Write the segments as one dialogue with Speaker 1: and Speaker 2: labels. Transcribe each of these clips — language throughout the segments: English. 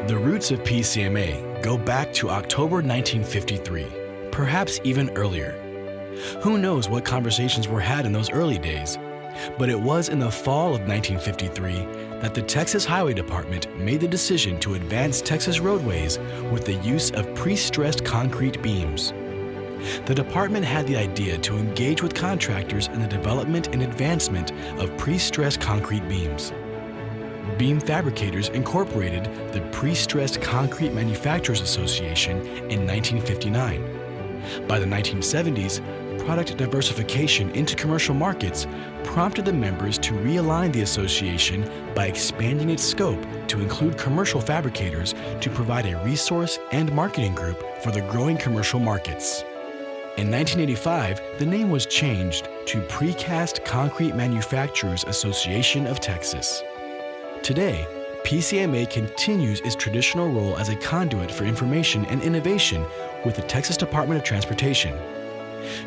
Speaker 1: The roots of PCMA go back to October 1953, perhaps even earlier. Who knows what conversations were had in those early days, but it was in the fall of 1953 that the Texas Highway Department made the decision to advance Texas roadways with the use of pre-stressed concrete beams. The department had the idea to engage with contractors in the development and advancement of pre-stressed concrete beams. Beam Fabricators incorporated the Pre-Stressed Concrete Manufacturers Association in 1959. By the 1970s, product diversification into commercial markets prompted the members to realign the association by expanding its scope to include commercial fabricators to provide a resource and marketing group for the growing commercial markets. In 1985, the name was changed to Precast Concrete Manufacturers Association of Texas. Today, PCMA continues its traditional role as a conduit for information and innovation with the Texas Department of Transportation.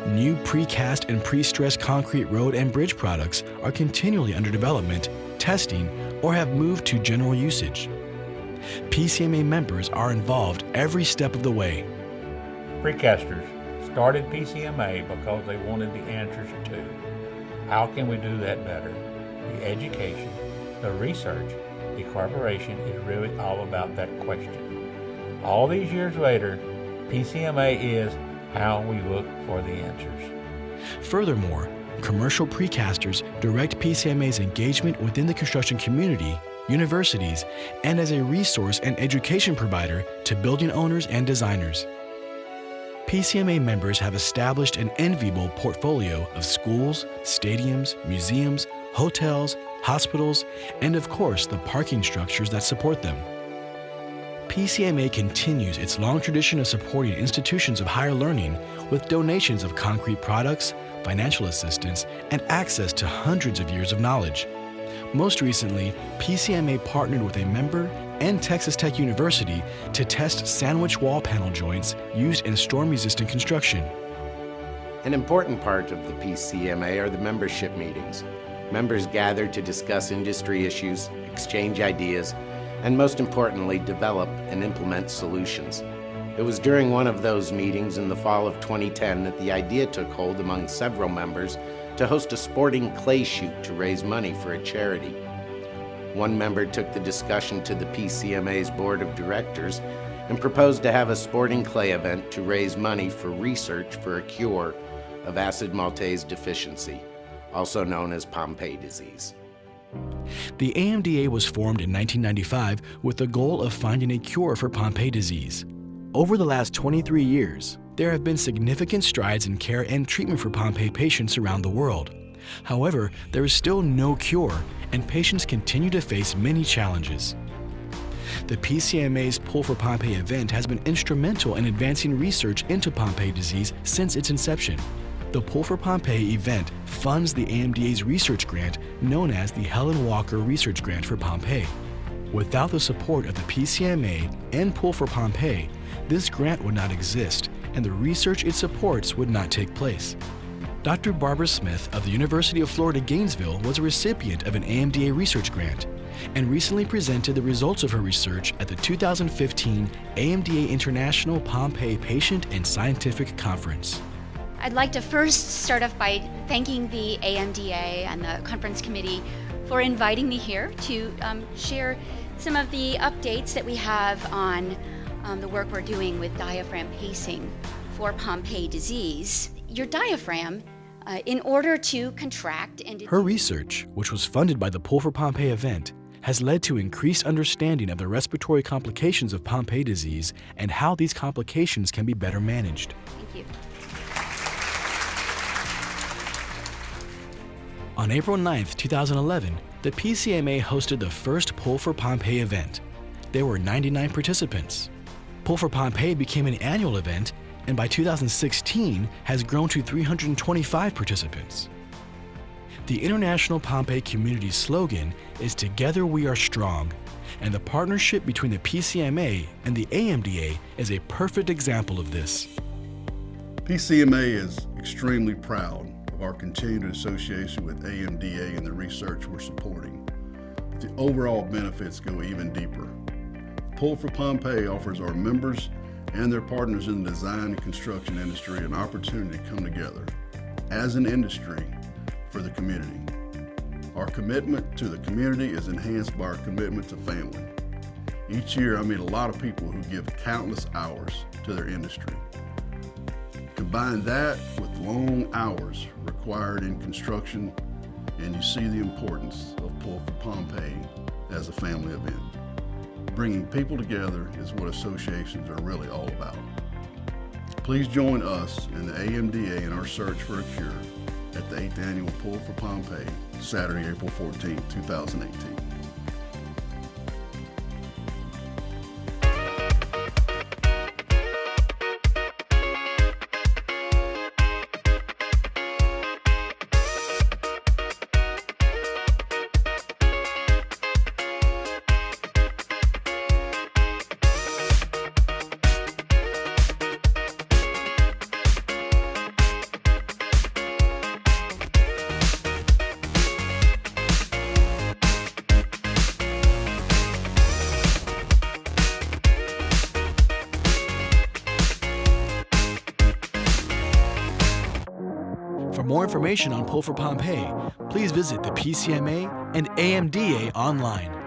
Speaker 1: New precast and pre-stressed concrete road and bridge products are continually under development, testing, or have moved to general usage. PCMA members are involved every step of the way.
Speaker 2: Precasters started PCMA because they wanted the answers to how can we do that better? The education, the research, the cooperation is really all about that question. All these years later, PCMA is how we look for the answers.
Speaker 1: Furthermore, commercial precasters direct PCMA's engagement within the construction community, universities, and as a resource and education provider to building owners and designers. PCMA members have established an enviable portfolio of schools, stadiums, museums, hotels, hospitals, and of course the parking structures that support them. PCMA continues its long tradition of supporting institutions of higher learning with donations of concrete products, financial assistance, and access to hundreds of years of knowledge. Most recently, PCMA partnered with a member and Texas Tech University to test sandwich wall panel joints used in storm-resistant construction.
Speaker 3: An important part of the PCMA are the membership meetings. Members gather to discuss industry issues, exchange ideas, and most importantly, develop and implement solutions. It was during one of those meetings in the fall of 2010 that the idea took hold among several members to host a sporting clay shoot to raise money for a charity. One member took the discussion to the PCMA's board of directors and proposed to have a sporting clay event to raise money for research for a cure of acid maltase deficiency, also known as Pompe disease.
Speaker 1: The AMDA was formed in 1995 with the goal of finding a cure for Pompe disease. Over the last 23 years, there have been significant strides in care and treatment for Pompe patients around the world. However, there is still no cure, and patients continue to face many challenges. The PCMA's Pull for Pompe event has been instrumental in advancing research into Pompe disease since its inception. The Pull for Pompe event funds the AMDA's research grant known as the Helen Walker Research Grant for Pompe. Without the support of the PCMA and Pull for Pompe, this grant would not exist, and the research it supports would not take place. Dr. Barbara Smith of the University of Florida Gainesville was a recipient of an AMDA research grant and recently presented the results of her research at the 2015 AMDA International Pompe Patient and Scientific Conference.
Speaker 4: I'd like to first start off by thanking the AMDA and the conference committee for inviting me here to share some of the updates that we have on the work we're doing with diaphragm pacing for Pompe disease. Your diaphragm, in order to contract and...
Speaker 1: Her research, which was funded by the Pull for Pompe event, has led to increased understanding of the respiratory complications of Pompe disease and how these complications can be better managed.
Speaker 4: Thank you.
Speaker 1: On April 9, 2011, the PCMA hosted the first Pull for Pompe event. There were 99 participants. Pull for Pompe became an annual event and by 2016 has grown to 325 participants. The International Pompe Community's slogan is "Together we are strong," and the partnership between the PCMA and the AMDA is a perfect example of this.
Speaker 5: PCMA is extremely proud of our continued association with AMDA and the research we're supporting. The overall benefits go even deeper. Pull for Pompe offers our members and their partners in the design and construction industry an opportunity to come together as an industry for the community. Our commitment to the community is enhanced by our commitment to family. Each year I meet a lot of people who give countless hours to their industry. Combine that with long hours required in construction, and you see the importance of Pull for Pompe as a family event. Bringing people together is what associations are really all about. Please join us and the AMDA in our search for a cure at the 8th Annual Pull for Pompe, Saturday, April 14, 2018.
Speaker 1: For more information on Pull for Pompe, please visit the PCMA and AMDA online.